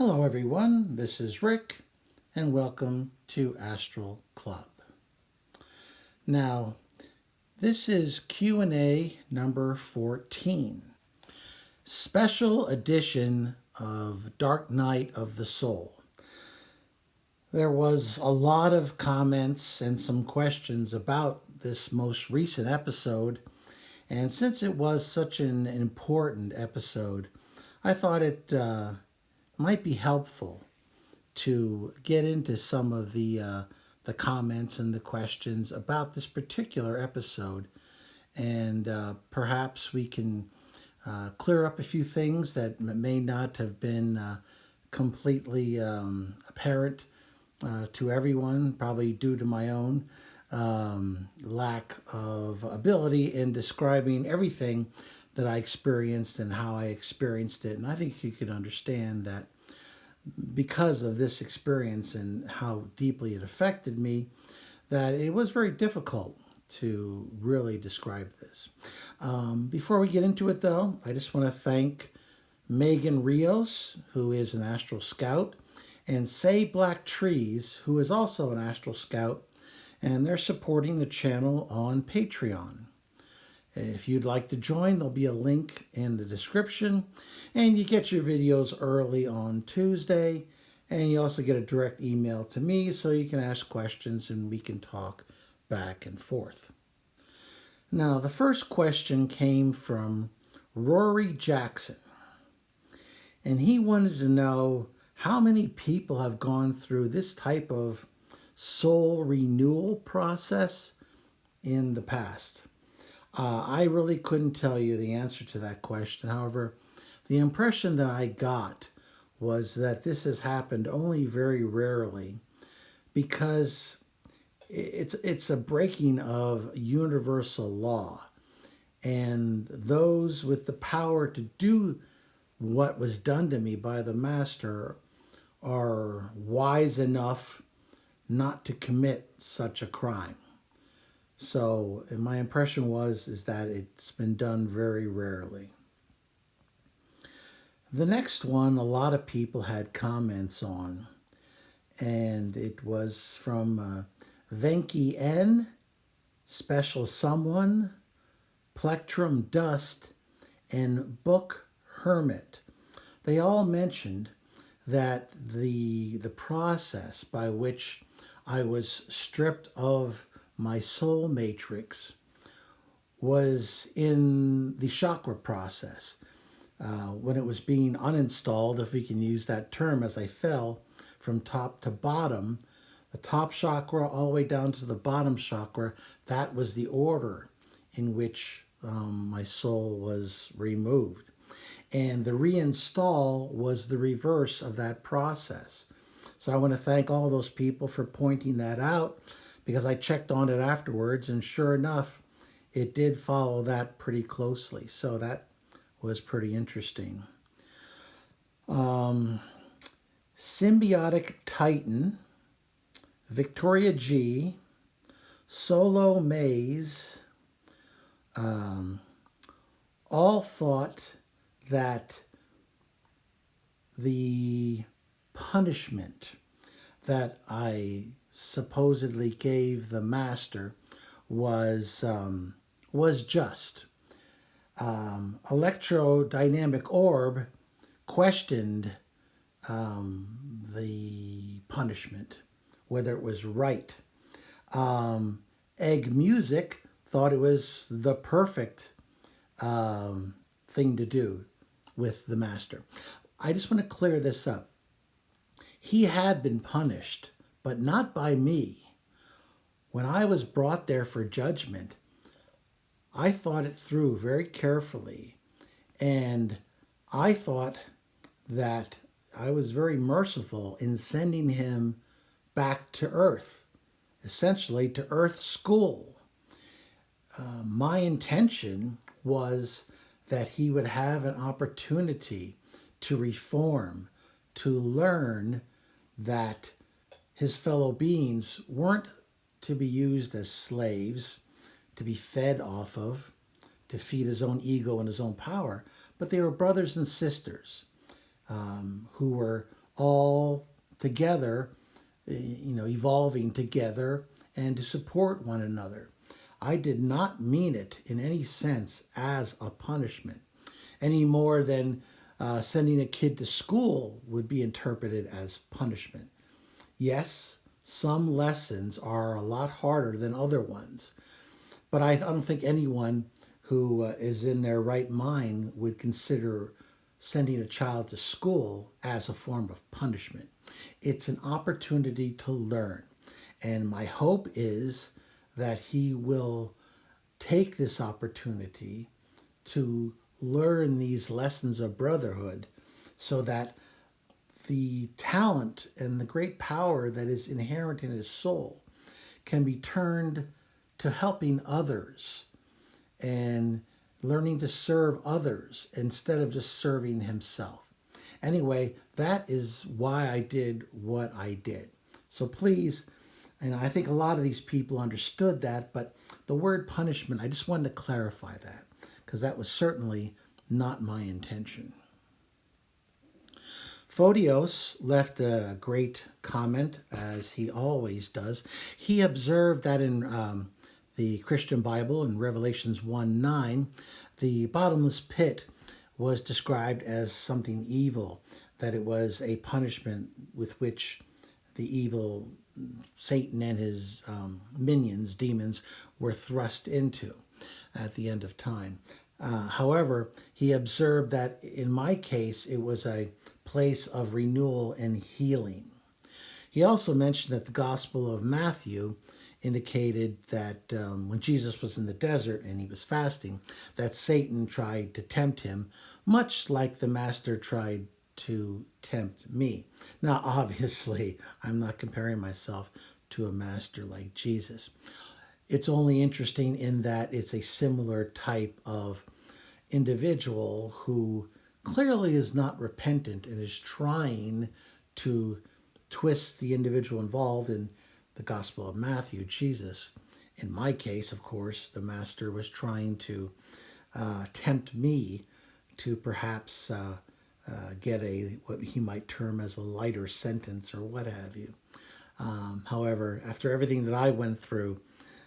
Hello everyone, this is Rick and welcome to Astral Club. Now, this is Q&A number 14, special edition of Dark Night of the Soul. There was a lot of comments and some questions about this most recent episode, and since it was such an important episode, I thought it might be helpful to get into some of the comments and the questions about this particular episode, and perhaps we can clear up a few things that may not have been completely apparent to everyone, probably due to my own lack of ability in describing everything that I experienced and how I experienced it. And I think you can understand that because of this experience and how deeply it affected me, that it was very difficult to really describe this. Before we get into it, though, I just want to thank Megan Rios, who is an Astral Scout, and Say Black Trees, who is also an Astral Scout, and they're supporting the channel on Patreon. If you'd like to join, there'll be a link in the description, and you get your videos early on Tuesday, and you also get a direct email to me so you can ask questions and we can talk back and forth. Now, the first question came from Rory Jackson, and he wanted to know how many people have gone through this type of soul renewal process in the past. I really couldn't tell you the answer to that question. However, the impression that I got was that this has happened only very rarely because it's a breaking of universal law. And those with the power to do what was done to me by the master are wise enough not to commit such a crime. So my impression is that it's been done very rarely. The next one, a lot of people had comments on, and it was from Venky N, Special Someone, Plectrum Dust, and Book Hermit. They all mentioned that the process by which I was stripped of my soul matrix was in the chakra process. When it was being uninstalled, if we can use that term, as I fell from top to bottom, the top chakra all the way down to the bottom chakra, that was the order in which my soul was removed. And the reinstall was the reverse of that process. So I want to thank all those people for pointing that out, because I checked on it afterwards, and sure enough, it did follow that pretty closely. So that was pretty interesting. Symbiotic Titan, Victoria G, Solo Maze, all thought that the punishment that I supposedly gave the master was just. Electrodynamic Orb questioned the punishment, whether it was right. Egg Music thought it was the perfect thing to do with the master. I just want to clear this up. He had been punished, but not by me. When I was brought there for judgment, I thought it through very carefully, and I thought that I was very merciful in sending him back to Earth, essentially to Earth School. My intention was that he would have an opportunity to reform, to learn that his fellow beings weren't to be used as slaves, to be fed off of, to feed his own ego and his own power, but they were brothers and sisters who were all together, evolving together and to support one another. I did not mean it in any sense as a punishment, any more than sending a kid to school would be interpreted as punishment. Yes, some lessons are a lot harder than other ones, but I don't think anyone who is in their right mind would consider sending a child to school as a form of punishment. It's an opportunity to learn. And my hope is that he will take this opportunity to learn these lessons of brotherhood so that the talent and the great power that is inherent in his soul can be turned to helping others and learning to serve others instead of just serving himself. Anyway, that is why I did what I did. So please, and I think a lot of these people understood that, but the word punishment, I just wanted to clarify that because that was certainly not my intention. Photios left a great comment, as he always does. He observed that in the Christian Bible, in Revelations 1:9, the bottomless pit was described as something evil, that it was a punishment with which the evil Satan and his minions, demons, were thrust into at the end of time. However, he observed that in my case, it was a place of renewal and healing. He also mentioned that the Gospel of Matthew indicated that when Jesus was in the desert and he was fasting, that Satan tried to tempt him, much like the Master tried to tempt me. Now, obviously, I'm not comparing myself to a master like Jesus. It's only interesting in that it's a similar type of individual who clearly is not repentant and is trying to twist the individual involved in the Gospel of Matthew, Jesus. In my case, of course, the Master was trying to tempt me to perhaps get what he might term as a lighter sentence or what have you. However, after everything that I went through,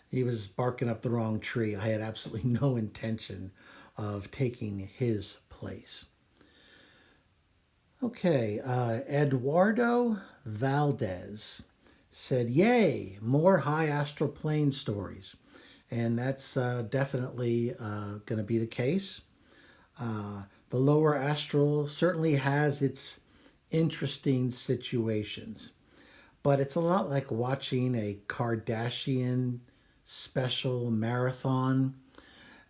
he was barking up the wrong tree. I had absolutely no intention of taking his place. Okay, Eduardo Valdez said, yay, more high astral plane stories. And that's definitely going to be the case. The lower astral certainly has its interesting situations, but it's a lot like watching a Kardashian special marathon.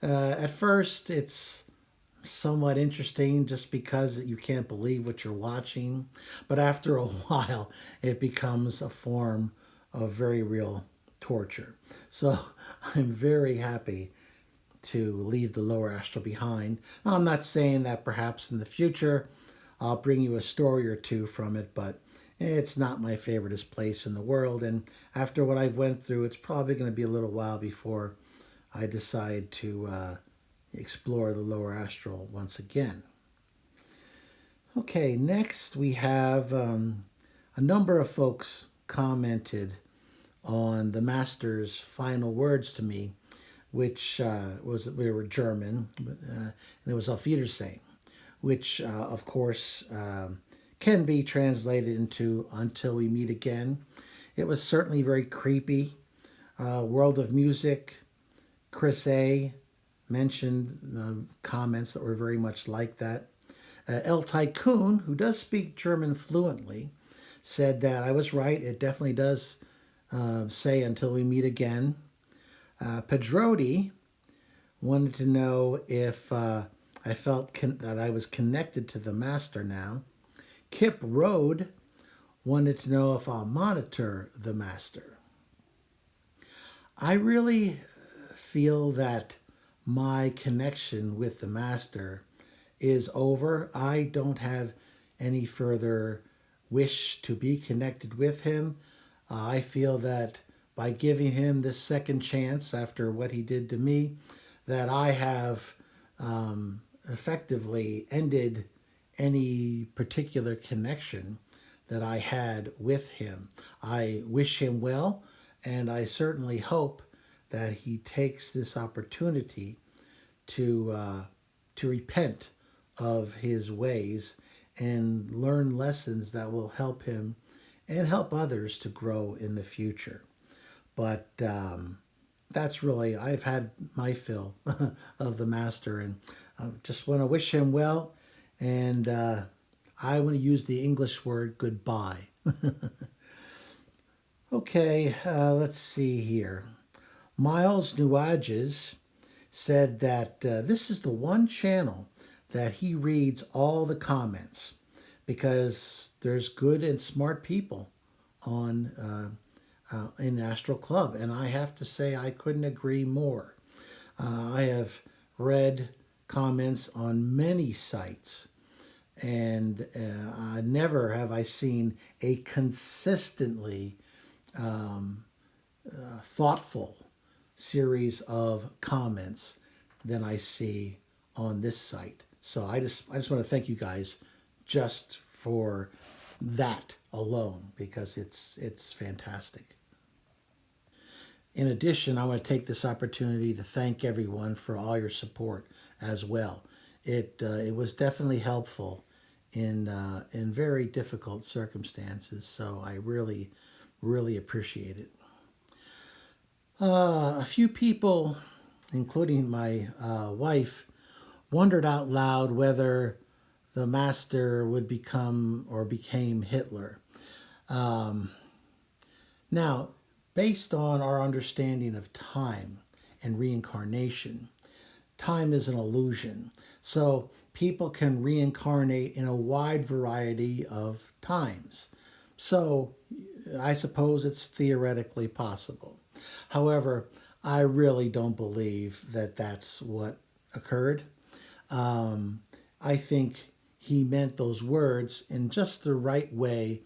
At first, it's somewhat interesting just because you can't believe what you're watching, but after a while, it becomes a form of very real torture. So I'm very happy to leave the lower astral behind. Now, I'm not saying that perhaps in the future I'll bring you a story or two from it, but it's not my favoriteest place in the world. And after what I've went through, it's probably going to be a little while before I decide to explore the lower astral once again. Okay, next we have a number of folks commented on the Master's final words to me, which we were German, and it was Auf Wiedersehen, which of course can be translated into until we meet again. It was certainly very creepy. World of Music, Chris A. mentioned comments that were very much like that. El Tycoon, who does speak German fluently, said that I was right. It definitely does say until we meet again. Pedrodi wanted to know if I felt that I was connected to the Master now. Kip Road wanted to know if I'll monitor the Master. I really feel that my connection with the Master is over. I don't have any further wish to be connected with him. I feel that by giving him this second chance after what he did to me, that I have effectively ended any particular connection that I had with him. I wish him well, and I certainly hope that he takes this opportunity to repent of his ways and learn lessons that will help him and help others to grow in the future. But that's really, I've had my fill of the master, and I just want to wish him well. And I want to use the English word goodbye. Okay, let's see here. Miles Nuages said that this is the one channel that he reads all the comments because there's good and smart people on in Astral Club, and I have to say I couldn't agree more. I have read comments on many sites, and never have I seen a consistently thoughtful series of comments than I see on this site. So I just want to thank you guys just for that alone because it's fantastic. In addition, I want to take this opportunity to thank everyone for all your support as well. It was definitely helpful in very difficult circumstances, so I really appreciate it. A few people, including my wife, wondered out loud whether the master would become or became Hitler. Now, based on our understanding of time and reincarnation, time is an illusion. So people can reincarnate in a wide variety of times. So I suppose it's theoretically possible. However, I really don't believe that that's what occurred. I think he meant those words in just the right way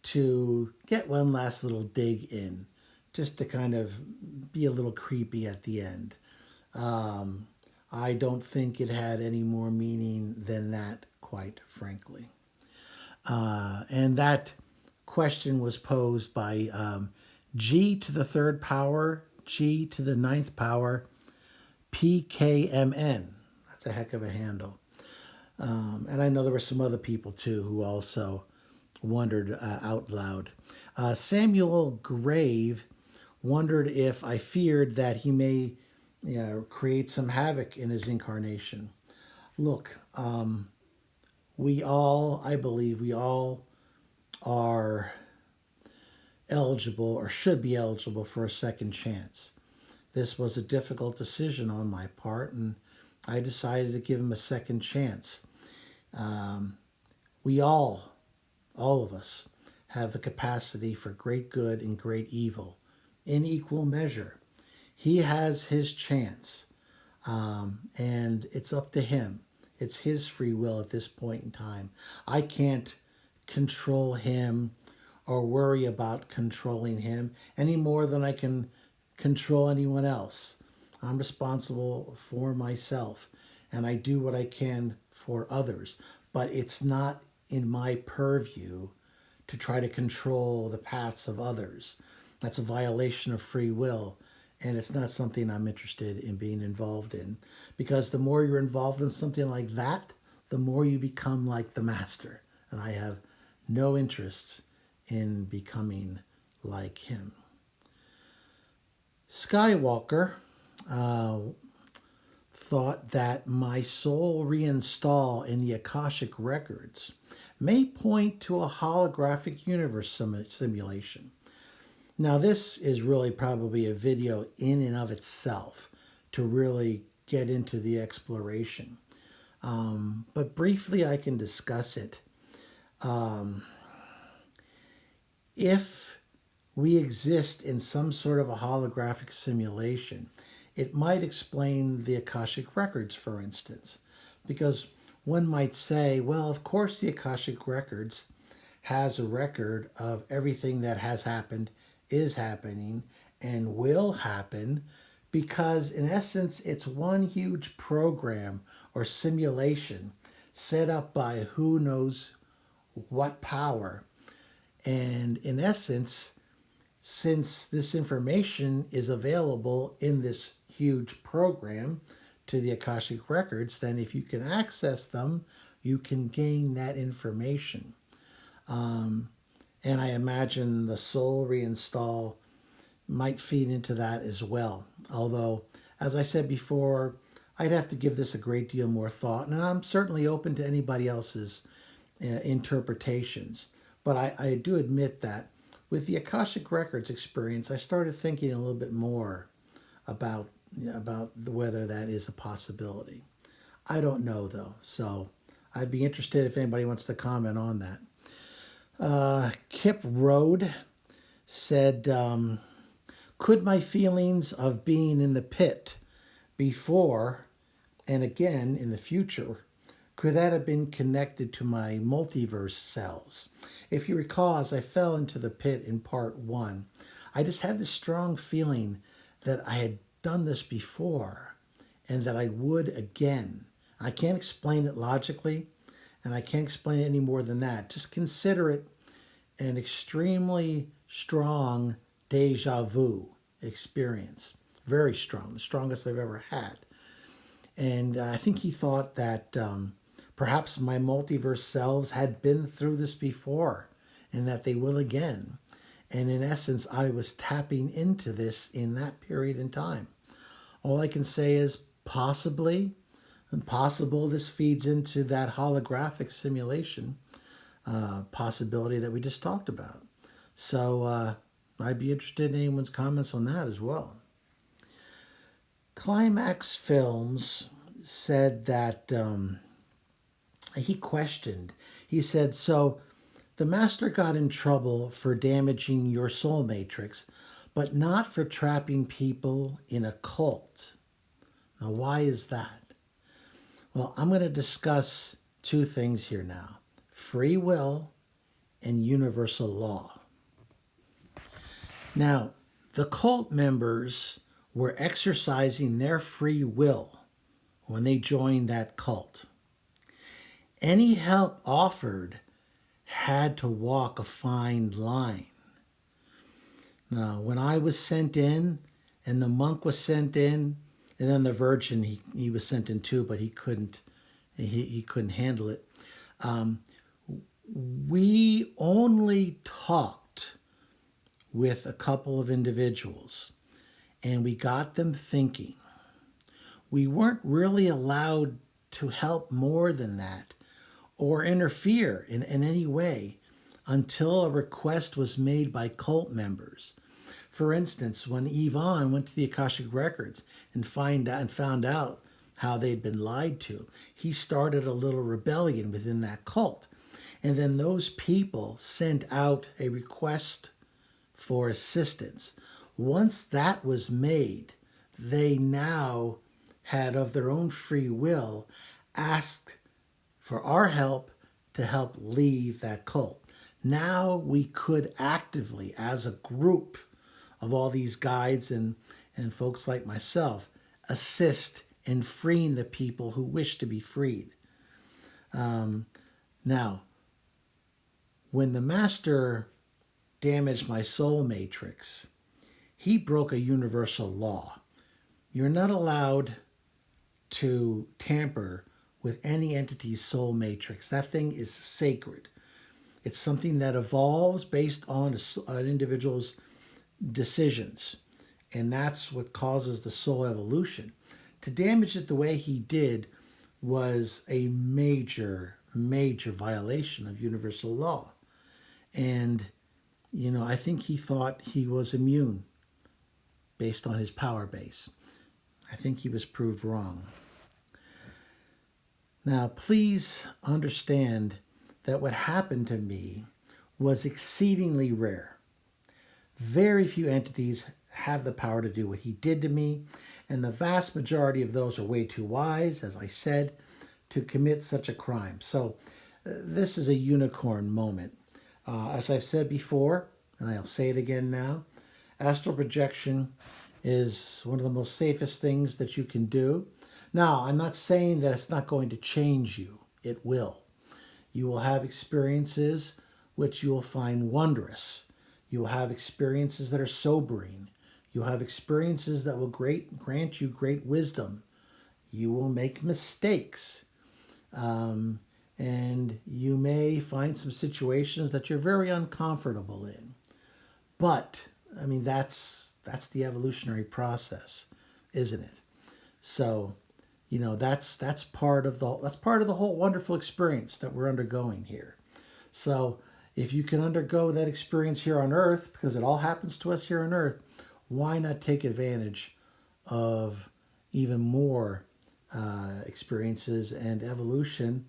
to get one last little dig in, just to kind of be a little creepy at the end. I don't think it had any more meaning than that, quite frankly. And that question was posed by G to the third power, G to the ninth power, PKMN. That's a heck of a handle. And I know there were some other people too who also wondered out loud. Samuel Grave wondered if I feared that he may create some havoc in his incarnation. Look, I believe we all are eligible or should be eligible for a second chance. This was a difficult decision on my part, and I decided to give him a second chance. We all of us, have the capacity for great good and great evil in equal measure. He has his chance, and it's up to him. It's his free will at this point in time. I can't control him or worry about controlling him any more than I can control anyone else. I'm responsible for myself, and I do what I can for others. But it's not in my purview to try to control the paths of others. That's a violation of free will, and it's not something I'm interested in being involved in. Because the more you're involved in something like that, the more you become like the master. And I have no interest in becoming like him. Skywalker thought that my soul reinstall in the Akashic records may point to a holographic universe simulation. Now, this is really probably a video in and of itself to really get into the exploration. But briefly, I can discuss it. If we exist in some sort of a holographic simulation, it might explain the Akashic records, for instance, because one might say, well, of course the Akashic records has a record of everything that has happened, is happening, and will happen, because in essence, it's one huge program or simulation set up by who knows what power And in essence, since this information is available in this huge program to the Akashic Records, then if you can access them, you can gain that information. And I imagine the soul reinstall might feed into that as well. Although, as I said before, I'd have to give this a great deal more thought, and I'm certainly open to anybody else's interpretations. But I do admit that with the Akashic Records experience, I started thinking a little bit more about whether that is a possibility. I don't know though, so I'd be interested if anybody wants to comment on that. Kip Road said, could my feelings of being in the pit before and again in the future, could that have been connected to my multiverse selves? If you recall, as I fell into the pit in part 1, I just had this strong feeling that I had done this before and that I would again. I can't explain it logically, and I can't explain it any more than that. Just consider it an extremely strong deja vu experience. Very strong, the strongest I've ever had. And I think he thought that perhaps my multiverse selves had been through this before and that they will again. And in essence, I was tapping into this in that period in time. All I can say is possibly, and possible this feeds into that holographic simulation possibility that we just talked about. So I'd be interested in anyone's comments on that as well. Climax Films said that he questioned. He said, so the master got in trouble for damaging your soul matrix, but not for trapping people in a cult. Now, why is that? Well, I'm going to discuss two things here now: free will and universal law. Now, the cult members were exercising their free will when they joined that cult. Any help offered had to walk a fine line. Now, when I was sent in, and the monk was sent in, and then the virgin, he was sent in too, but he couldn't handle it. We only talked with a couple of individuals, and we got them thinking. We weren't really allowed to help more than that or interfere in any way until a request was made by cult members. For instance, when Yvonne went to the Akashic Records and found out how they'd been lied to, he started a little rebellion within that cult. And then those people sent out a request for assistance. Once that was made, they now had, of their own free will, asked for our help to help leave that cult. Now we could actively, as a group of all these guides and folks like myself, assist in freeing the people who wish to be freed. Now, when the master damaged my soul matrix, he broke a universal law. You're not allowed to tamper with any entity's soul matrix. That thing is sacred. It's something that evolves based on an individual's decisions. And that's what causes the soul evolution. To damage it the way he did was a major, major violation of universal law. And, I think he thought he was immune based on his power base. I think he was proved wrong. Now, please understand that what happened to me was exceedingly rare. Very few entities have the power to do what he did to me, and the vast majority of those are way too wise, as I said, to commit such a crime. So this is a unicorn moment. As I've said before, and I'll say it again now, astral projection is one of the most safest things that you can do. Now, I'm not saying that it's not going to change you. It will. You will have experiences which you will find wondrous. You will have experiences that are sobering. You'll have experiences that will grant you great wisdom. You will make mistakes. And you may find some situations that you're very uncomfortable in. But, I mean, that's the evolutionary process, isn't it? So, that's part of the whole wonderful experience that we're undergoing here. So, if you can undergo that experience here on Earth, because it all happens to us here on Earth, why not take advantage of even more experiences and evolution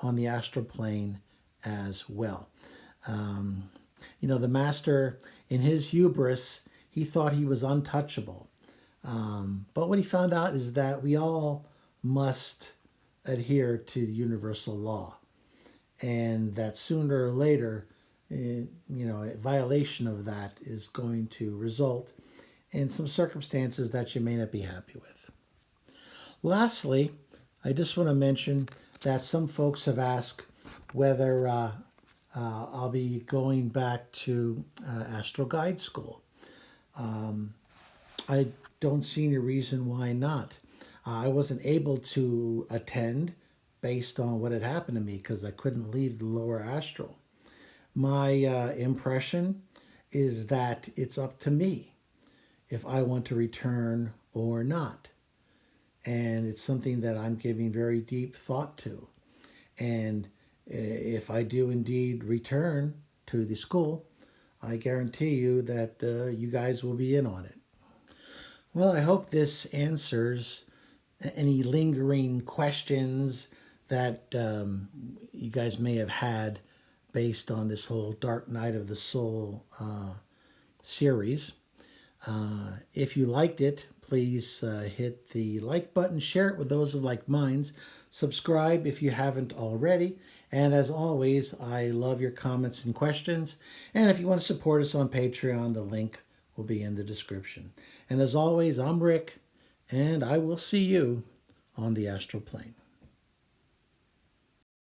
on the astral plane as well? The master, in his hubris, he thought he was untouchable. But what he found out is that we all must adhere to the universal law, and that sooner or later, a violation of that is going to result in some circumstances that you may not be happy with. Lastly, I just want to mention that some folks have asked whether I'll be going back to Astral Guide School. I don't see any reason why not. I wasn't able to attend based on what had happened to me because I couldn't leave the lower astral. My impression is that it's up to me if I want to return or not. And it's something that I'm giving very deep thought to. And if I do indeed return to the school, I guarantee you that you guys will be in on it. Well, I hope this answers any lingering questions that you guys may have had based on this whole Dark Night of the Soul series. If you liked it, please hit the like button, share it with those of like minds, subscribe if you haven't already, and as always, I love your comments and questions. And if you want to support us on Patreon, the link will be in the description. And as always, I'm Rick, and I will see you on the astral plane.